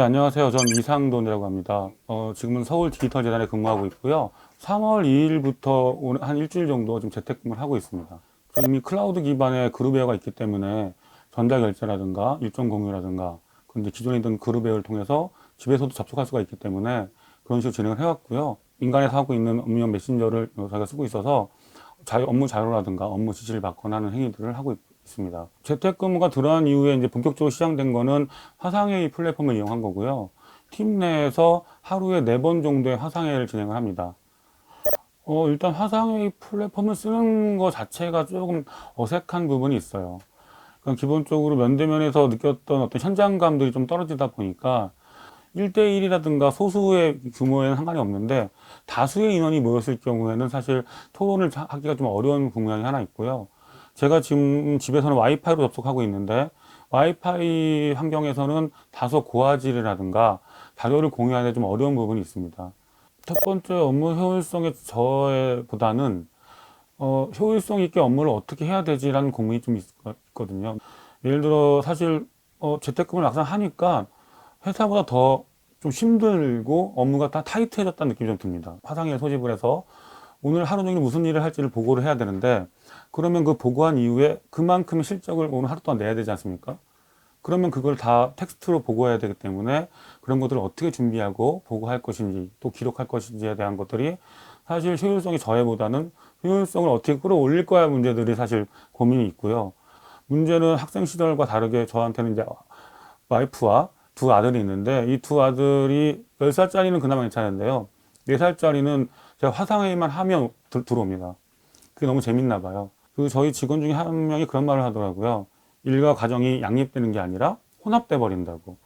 안녕하세요. 전 이상돈이라고 합니다. 지금은 서울 디지털재단에 근무하고 있고요. 3월 2일부터 한 일주일 정도 좀 재택근무를 하고 있습니다. 이미 클라우드 기반의 그룹웨어가 있기 때문에 전자결제라든가 일정 공유라든가 근데 기존에 있던 그룹웨어를 통해서 집에서도 접속할 수가 있기 때문에 그런 식으로 진행을 해왔고요. 인간에서 하고 있는 업무용 메신저를 저희가 쓰고 있어서 업무 자료라든가 업무 지시를 받거나 하는 행위들을 하고 있습니다. 재택근무가 들어간 이후에 이제 본격적으로 시작된 거는 화상회의 플랫폼을 이용한 거고요. 팀 내에서 하루에 4번 정도의 화상회의를 진행을 합니다. 일단 화상회의 플랫폼을 쓰는 것 자체가 조금 어색한 부분이 있어요. 그러니까 기본적으로 면대면에서 느꼈던 어떤 현장감들이 좀 떨어지다 보니까 1대1이라든가 소수의 규모에는 상관이 없는데 다수의 인원이 모였을 경우에는 사실 토론을 하기가 좀 어려운 국면이 하나 있고요. 제가 지금 집에서는 와이파이로 접속하고 있는데 와이파이 환경에서는 다소 고화질이라든가 자료를 공유하는 데 좀 어려운 부분이 있습니다. 첫 번째 업무 효율성의 저해보다는 효율성 있게 업무를 어떻게 해야 되지라는 고민이 좀 있거든요. 예를 들어 사실 재택근무를 막상 하니까 회사보다 더 좀 힘들고 업무가 다 타이트해졌다는 느낌이 좀 듭니다. 화상회의 소집을 해서 오늘 하루 종일 무슨 일을 할지를 보고를 해야 되는데 그러면 그 보고한 이후에 그만큼의 실적을 오늘 하루 동안 내야 되지 않습니까? 그러면 그걸 다 텍스트로 보고해야 되기 때문에 그런 것들을 어떻게 준비하고 보고할 것인지 또 기록할 것인지에 대한 것들이 사실 효율성의 저해보다는 효율성을 어떻게 끌어올릴 거야 문제들이 사실 고민이 있고요. 문제는 학생 시절과 다르게 저한테는 이제 와이프와 두 아들이 있는데 이 두 아들이 10살짜리는 그나마 괜찮은데요. 4살짜리는 제가 화상회의만 하면 들어옵니다. 그게 너무 재밌나 봐요. 그리고 저희 직원 중에 한 명이 그런 말을 하더라고요. 일과 가정이 양립되는 게 아니라 혼합돼 버린다고.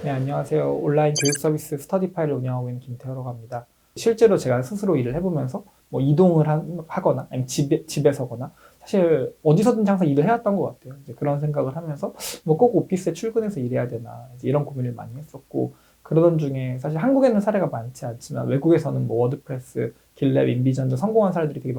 네, 안녕하세요. 온라인 교육 서비스 스터디파이를 운영하고 있는 김태호라고 합니다. 실제로 제가 스스로 일을 해보면서 뭐 이동을 하거나 아니면 집에서거나 사실 어디서든 항상 일을 해왔던 것 같아요. 이제 그런 생각을 하면서 뭐 꼭 오피스에 출근해서 일해야 되나 이제 이런 고민을 많이 했었고 그러던 중에 사실 한국에는 사례가 많지 않지만 외국에서는 뭐 워드프레스, 길랩, 인비전 등 성공한 사례들이 되게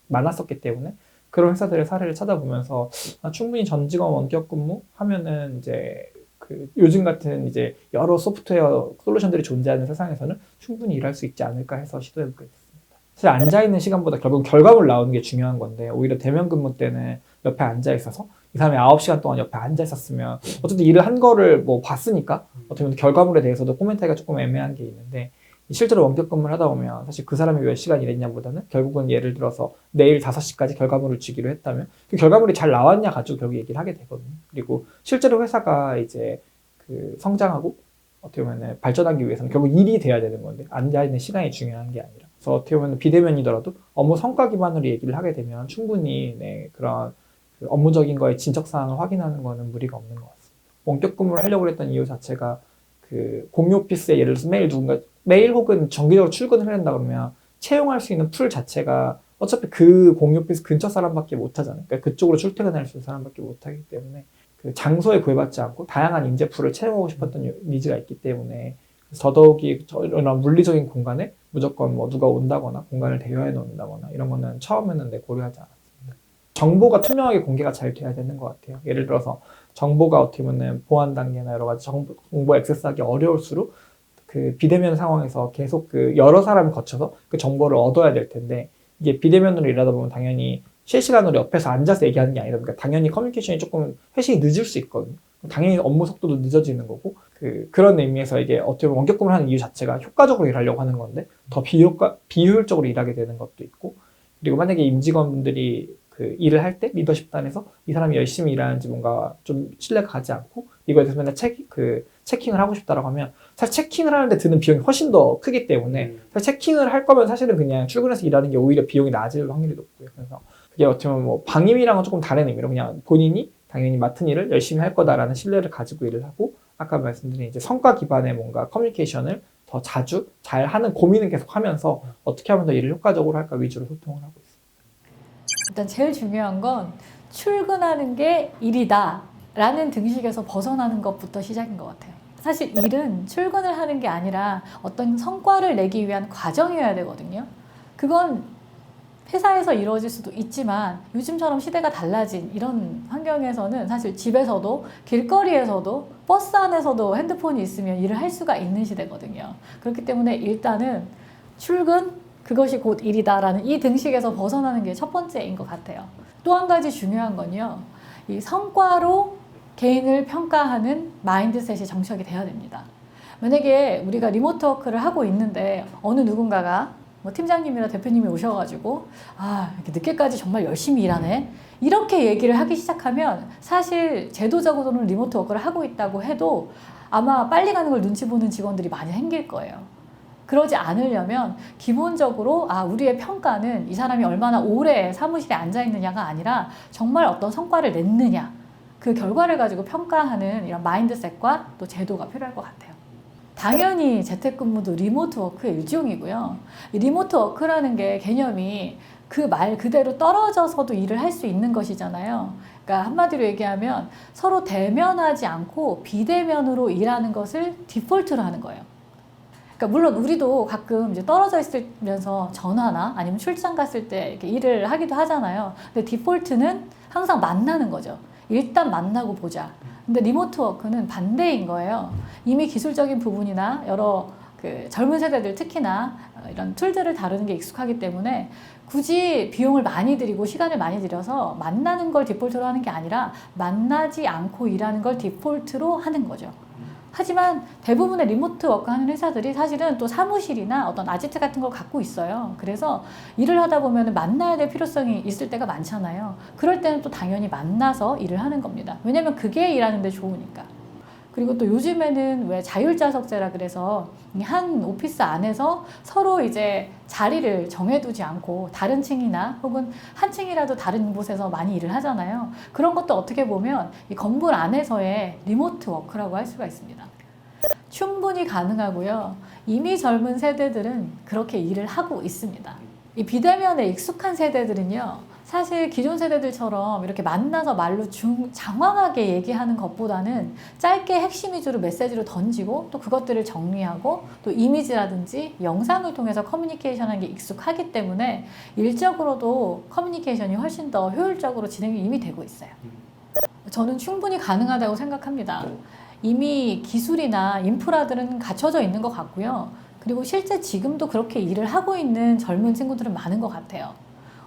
많았었기 때문에 그런 회사들의 사례를 찾아보면서 충분히 전 직원 원격 근무 하면은 이제 요즘 같은 이제 여러 소프트웨어 솔루션들이 존재하는 세상에서는 충분히 일할 수 있지 않을까 해서 시도해보게 됐습니다. 사실 앉아있는 시간보다 결국 결과물 나오는 게 중요한 건데 오히려 대면 근무 때는 옆에 앉아 있어서 이 사람이 9시간 동안 옆에 앉아 있었으면 어쨌든 일을 한 거를 뭐 봤으니까 어떻게 보면 결과물에 대해서도 코멘트하기가 조금 애매한 게 있는데 실제로 원격 근무를 하다 보면 사실 그 사람이 몇 시간 일했냐보다는 결국은 예를 들어서 내일 5시까지 결과물을 주기로 했다면 그 결과물이 잘 나왔냐 가지고 결국 얘기를 하게 되거든요. 그리고 실제로 회사가 이제 그 성장하고 어떻게 보면 발전하기 위해서는 결국 일이 돼야 되는 건데 앉아있는 시간이 중요한 게 아니라 그래서 어떻게 보면 비대면이더라도 업무 성과 기반으로 얘기를 하게 되면 충분히 그런 그 업무적인 거에 진척사항을 확인하는 거는 무리가 없는 것 같습니다. 원격 근무를 하려고 했던 이유 자체가 그 공유 오피스에 예를 들어서 매일 혹은 정기적으로 출근을 해야 된다 그러면 채용할 수 있는 풀 자체가 어차피 그 공유 오피스 근처 사람밖에 못 하잖아요. 그러니까 그쪽으로 출퇴근할 수 있는 사람밖에 못 하기 때문에 그 장소에 구애받지 않고 다양한 인재 풀을 채용하고 싶었던 니즈가 있기 때문에 더더욱이 이런 물리적인 공간에 무조건 뭐 누가 온다거나 공간을 대여해 놓는다거나 이런 거는 처음에는 고려하지 않았습니다. 정보가 투명하게 공개가 잘 돼야 되는 것 같아요. 예를 들어서 정보가 어떻게 보면 보안 단계나 여러 가지 정보 액세스하기 어려울수록 그 비대면 상황에서 계속 그 여러 사람을 거쳐서 그 정보를 얻어야 될 텐데 이게 비대면으로 일하다 보면 당연히 실시간으로 옆에서 앉아서 얘기하는 게 아니다 보니까 당연히 커뮤니케이션이 조금 회식이 늦을 수 있거든요. 당연히 업무 속도도 늦어지는 거고 그런 의미에서 이게 어떻게 보면 원격 근무를 하는 이유 자체가 효과적으로 일하려고 하는 건데 더 비효율적으로 일하게 되는 것도 있고 그리고 만약에 임직원분들이 그 일을 할 때 리더십단에서 이 사람이 열심히 일하는지 뭔가 좀 신뢰가 가지 않고 이거에 대해서 맨날 체킹을 하고 싶다라고 하면 사실 체킹을 하는데 드는 비용이 훨씬 더 크기 때문에 사실 체킹을 할 거면 사실은 그냥 출근해서 일하는 게 오히려 비용이 낮을 확률이 높고요. 그래서 그게 어떻게 보면 뭐 방임이랑은 조금 다른 의미로 그냥 본인이 당연히 맡은 일을 열심히 할 거다라는 신뢰를 가지고 일을 하고 아까 말씀드린 이제 성과 기반의 뭔가 커뮤니케이션을 더 자주 잘 하는 고민을 계속 하면서 어떻게 하면 더 일을 효과적으로 할까 위주로 소통을 하고 있습니다. 일단 제일 중요한 건 출근하는 게 일이다 라는 등식에서 벗어나는 것부터 시작인 것 같아요. 사실 일은 출근을 하는 게 아니라 어떤 성과를 내기 위한 과정이어야 되거든요. 그건 회사에서 이루어질 수도 있지만 요즘처럼 시대가 달라진 이런 환경에서는 사실 집에서도 길거리에서도 버스 안에서도 핸드폰이 있으면 일을 할 수가 있는 시대거든요. 그렇기 때문에 일단은 출근, 그것이 곧 일이다라는 이 등식에서 벗어나는 게 첫 번째인 것 같아요. 또 한 가지 중요한 건요. 이 성과로 개인을 평가하는 마인드셋이 정착이 돼야 됩니다. 만약에 우리가 리모트 워크를 하고 있는데 어느 누군가가 뭐 팀장님이나 대표님이 오셔가지고 이렇게 늦게까지 정말 열심히 일하네 이렇게 얘기를 하기 시작하면 사실 제도적으로는 리모트 워크를 하고 있다고 해도 아마 빨리 가는 걸 눈치 보는 직원들이 많이 생길 거예요. 그러지 않으려면 기본적으로 우리의 평가는 이 사람이 얼마나 오래 사무실에 앉아 있느냐가 아니라 정말 어떤 성과를 냈느냐 그 결과를 가지고 평가하는 이런 마인드셋과 또 제도가 필요할 것 같아요. 당연히 재택근무도 리모트 워크의 일종이고요. 이 리모트 워크라는 게 개념이 그 말 그대로 떨어져서도 일을 할 수 있는 것이잖아요. 그러니까 한마디로 얘기하면 서로 대면하지 않고 비대면으로 일하는 것을 디폴트로 하는 거예요. 그러니까 물론 우리도 가끔 이제 떨어져 있으면서 전화나 아니면 출장 갔을 때 이렇게 일을 하기도 하잖아요. 근데 디폴트는 항상 만나는 거죠. 일단 만나고 보자. 근데 리모트 워크는 반대인 거예요. 이미 기술적인 부분이나 여러 그 젊은 세대들 특히나 이런 툴들을 다루는 게 익숙하기 때문에 굳이 비용을 많이 들이고 시간을 많이 들여서 만나는 걸 디폴트로 하는 게 아니라 만나지 않고 일하는 걸 디폴트로 하는 거죠. 하지만 대부분의 리모트 워크 하는 회사들이 사실은 또 사무실이나 어떤 아지트 같은 걸 갖고 있어요. 그래서 일을 하다 보면 만나야 될 필요성이 있을 때가 많잖아요. 그럴 때는 또 당연히 만나서 일을 하는 겁니다. 왜냐면 그게 일하는 데 좋으니까. 그리고 또 요즘에는 왜 자율좌석제라 그래서 한 오피스 안에서 서로 이제 자리를 정해두지 않고 다른 층이나 혹은 한 층이라도 다른 곳에서 많이 일을 하잖아요. 그런 것도 어떻게 보면 이 건물 안에서의 리모트 워크라고 할 수가 있습니다. 충분히 가능하고요. 이미 젊은 세대들은 그렇게 일을 하고 있습니다. 이 비대면에 익숙한 세대들은요. 사실 기존 세대들처럼 이렇게 만나서 말로 장황하게 얘기하는 것보다는 짧게 핵심 위주로 메시지로 던지고 또 그것들을 정리하고 또 이미지라든지 영상을 통해서 커뮤니케이션하는 게 익숙하기 때문에 일적으로도 커뮤니케이션이 훨씬 더 효율적으로 진행이 이미 되고 있어요. 저는 충분히 가능하다고 생각합니다. 이미 기술이나 인프라들은 갖춰져 있는 것 같고요. 그리고 실제 지금도 그렇게 일을 하고 있는 젊은 친구들은 많은 것 같아요.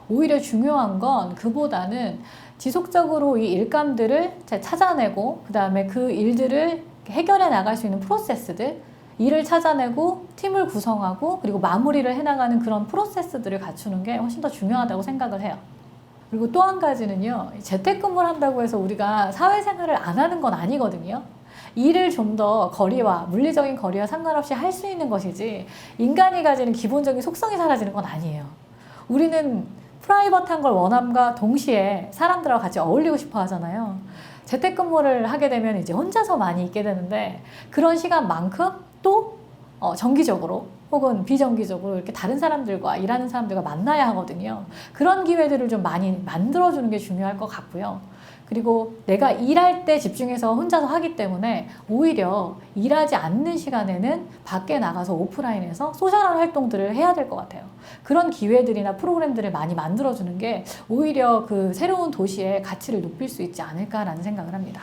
오히려 중요한 건 그보다는 지속적으로 이 일감들을 찾아내고 그 다음에 그 일들을 해결해 나갈 수 있는 프로세스들 일을 찾아내고 팀을 구성하고 그리고 마무리를 해나가는 그런 프로세스들을 갖추는 게 훨씬 더 중요하다고 생각을 해요. 그리고 또 한 가지는요. 재택근무를 한다고 해서 우리가 사회생활을 안 하는 건 아니거든요. 일을 좀 더 거리와 물리적인 거리와 상관없이 할 수 있는 것이지 인간이 가지는 기본적인 속성이 사라지는 건 아니에요. 우리는 프라이버트한 걸 원함과 동시에 사람들하고 같이 어울리고 싶어 하잖아요. 재택근무를 하게 되면 이제 혼자서 많이 있게 되는데 그런 시간만큼 또 정기적으로 혹은 비정기적으로 이렇게 다른 사람들과 일하는 사람들과 만나야 하거든요. 그런 기회들을 좀 많이 만들어주는 게 중요할 것 같고요. 그리고 내가 일할 때 집중해서 혼자서 하기 때문에 오히려 일하지 않는 시간에는 밖에 나가서 오프라인에서 소셜한 활동들을 해야 될 것 같아요. 그런 기회들이나 프로그램들을 많이 만들어주는 게 오히려 그 새로운 도시의 가치를 높일 수 있지 않을까라는 생각을 합니다.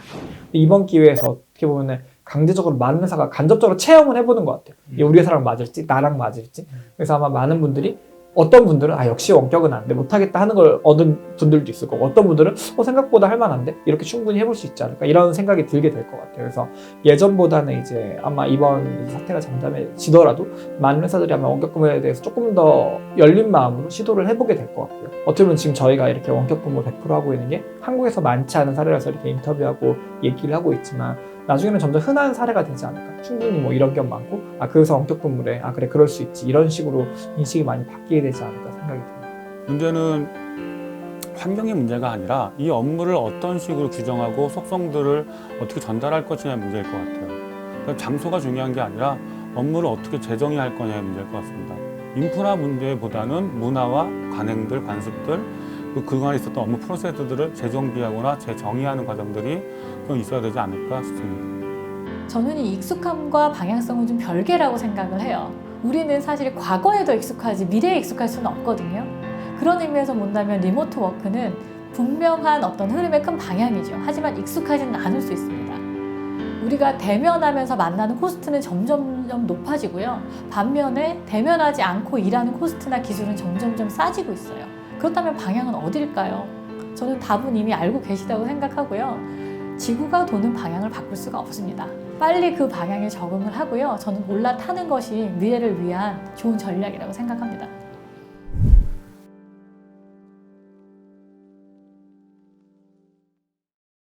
이번 기회에서 어떻게 보면 강제적으로 많은 회사가 간접적으로 체험을 해보는 것 같아요. 이게 우리 회사랑 맞을지 나랑 맞을지. 그래서 아마 많은 분들이 어떤 분들은 역시 원격은 안 돼 못하겠다 하는 걸 얻은 분들도 있을 거고 어떤 분들은 생각보다 할 만한데 이렇게 충분히 해볼 수 있지 않을까 이런 생각이 들게 될 것 같아요. 그래서 예전보다는 이제 아마 이번 사태가 잠잠해지더라도 많은 회사들이 아마 원격근무에 대해서 조금 더 열린 마음으로 시도를 해보게 될 것 같고요. 어떻게 보면 지금 저희가 이렇게 원격근무 100% 하고 있는 게 한국에서 많지 않은 사례라서 이렇게 인터뷰하고 얘기를 하고 있지만 나중에는 점점 흔한 사례가 되지 않을까. 충분히 이런 경우 많고 그래서 원격근무래 그래 그럴 수 있지 이런 식으로 인식이 많이 바뀌게 되지 않을까 생각이 듭니다. 문제는 환경의 문제가 아니라 이 업무를 어떤 식으로 규정하고 속성들을 어떻게 전달할 것이냐의 문제일 것 같아요. 그러니까 장소가 중요한 게 아니라 업무를 어떻게 재정의할 거냐의 문제일 것 같습니다. 인프라 문제보다는 문화와 관행들, 관습들 그동안에 있었던 업무 프로세스들을 재정비하거나 재정의하는 과정들이 좀 있어야 되지 않을까 싶습니다. 저는 이 익숙함과 방향성은 좀 별개라고 생각을 해요. 우리는 사실 과거에 더 익숙하지 미래에 익숙할 수는 없거든요. 그런 의미에서 본다면 리모트 워크는 분명한 어떤 흐름의 큰 방향이죠. 하지만 익숙하지는 않을 수 있습니다. 우리가 대면하면서 만나는 코스트는 점점점 높아지고요. 반면에 대면하지 않고 일하는 코스트나 기술은 점점점 싸지고 있어요. 그렇다면 방향은 어딜까요? 저는 답은 이미 알고 계시다고 생각하고요. 지구가 도는 방향을 바꿀 수가 없습니다. 빨리 그 방향에 적응을 하고요. 저는 올라타는 것이 미래를 위한 좋은 전략이라고 생각합니다.